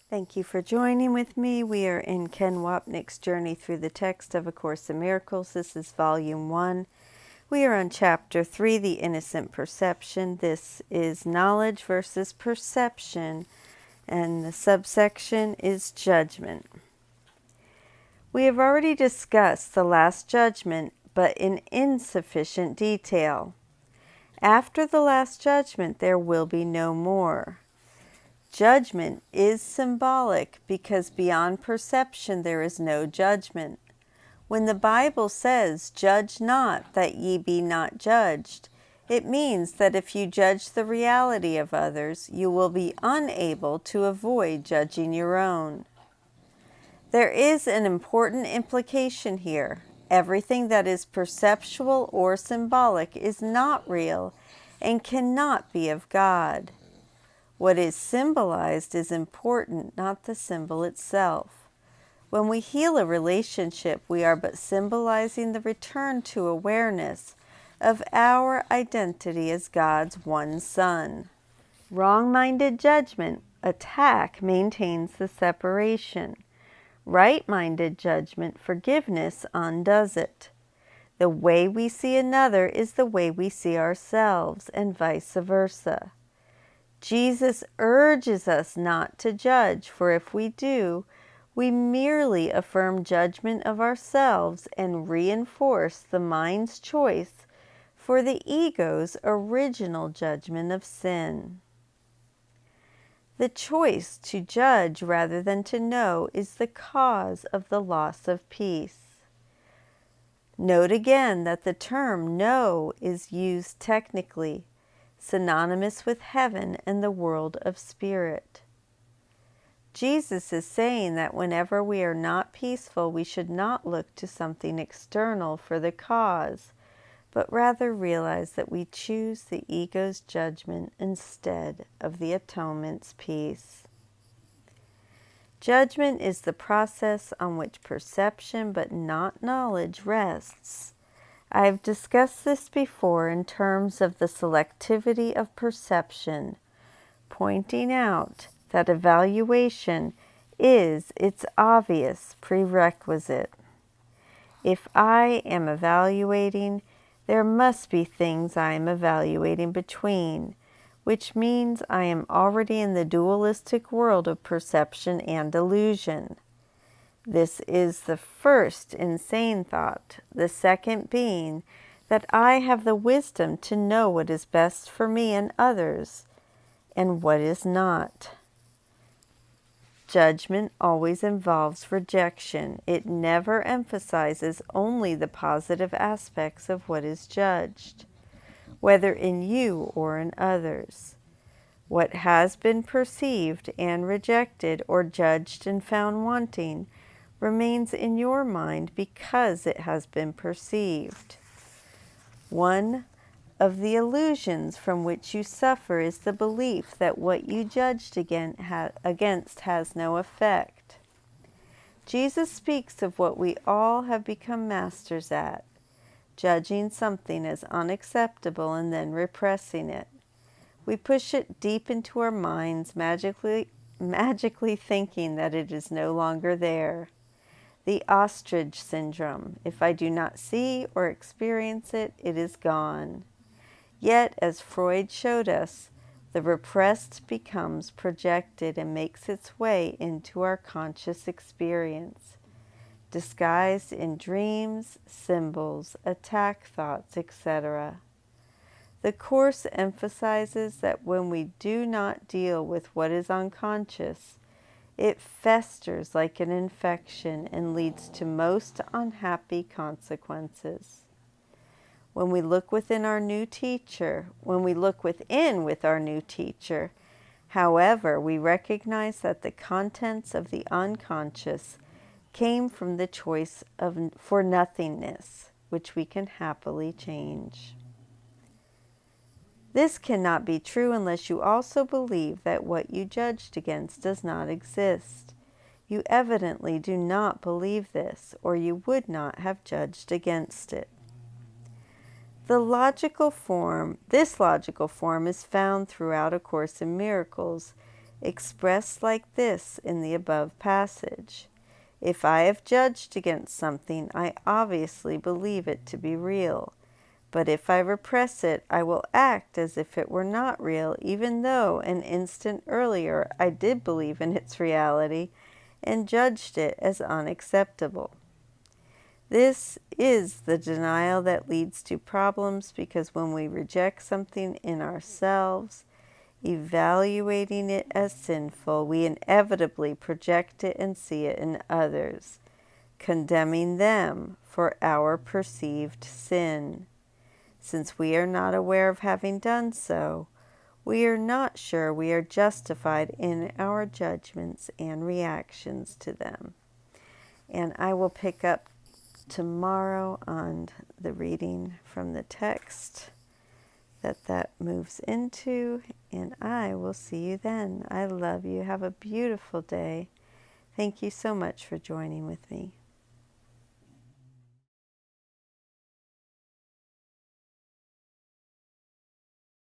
Thank you for joining with me. We are in Ken Wapnick's Journey Through the Text of A Course in Miracles. This is Volume 1. We are on Chapter 3, The Innocent Perception. This is Knowledge versus Perception, and the subsection is Judgment. We have already discussed the Last Judgment, but in insufficient detail. After the Last Judgment, there will be no more. Judgment is symbolic because beyond perception there is no judgment. When the Bible says, "Judge not, that ye be not judged," it means that if you judge the reality of others, you will be unable to avoid judging your own. There is an important implication here. Everything that is perceptual or symbolic is not real and cannot be of God. What is symbolized is important, not the symbol itself. When we heal a relationship, we are but symbolizing the return to awareness of our identity as God's one Son. Wrong-minded judgment, attack, maintains the separation. Right-minded judgment, forgiveness, undoes it. The way we see another is the way we see ourselves, and vice versa. Jesus urges us not to judge, for if we do, we merely affirm judgment of ourselves and reinforce the mind's choice for the ego's original judgment of sin. The choice to judge rather than to know is the cause of the loss of peace. Note again that the term know is used technically, synonymous with heaven and the world of spirit. Jesus is saying that whenever we are not peaceful, we should not look to something external for the cause, but rather realize that we choose the ego's judgment instead of the atonement's peace. Judgment is the process on which perception but not knowledge rests. I have discussed this before in terms of the selectivity of perception, pointing out that evaluation is its obvious prerequisite. If I am evaluating, there must be things I am evaluating between, which means I am already in the dualistic world of perception and illusion. This is the first insane thought, the second being that I have the wisdom to know what is best for me and others, and what is not. Judgment always involves rejection. It never emphasizes only the positive aspects of what is judged, whether in you or in others. What has been perceived and rejected or judged and found wanting remains in your mind because it has been perceived. One of the illusions from which you suffer is the belief that what you judged against has no effect. Jesus speaks of what we all have become masters at, judging something as unacceptable and then repressing it. We push it deep into our minds, magically thinking that it is no longer there. The ostrich syndrome. If I do not see or experience it, it is gone. Yet, as Freud showed us, the repressed becomes projected and makes its way into our conscious experience, disguised in dreams, symbols, attack thoughts, etc. The Course emphasizes that when we do not deal with what is unconscious, it festers like an infection and leads to most unhappy consequences. When we look within our new teacher, however, we recognize that the contents of the unconscious came from the choice for nothingness, which we can happily change. This cannot be true unless you also believe that what you judged against does not exist. You evidently do not believe this, or you would not have judged against it. This logical form is found throughout A Course in Miracles expressed like this in the above passage. If I have judged against something, I obviously believe it to be real. But if I repress it, I will act as if it were not real, even though an instant earlier I did believe in its reality and judged it as unacceptable. This is the denial that leads to problems, because when we reject something in ourselves, evaluating it as sinful, we inevitably project it and see it in others, condemning them for our perceived sin. Since we are not aware of having done so, we are not sure we are justified in our judgments and reactions to them. And I will pick up tomorrow on the reading from the text that moves into, and I will see you then. I love you. Have a beautiful day. Thank you so much for joining with me.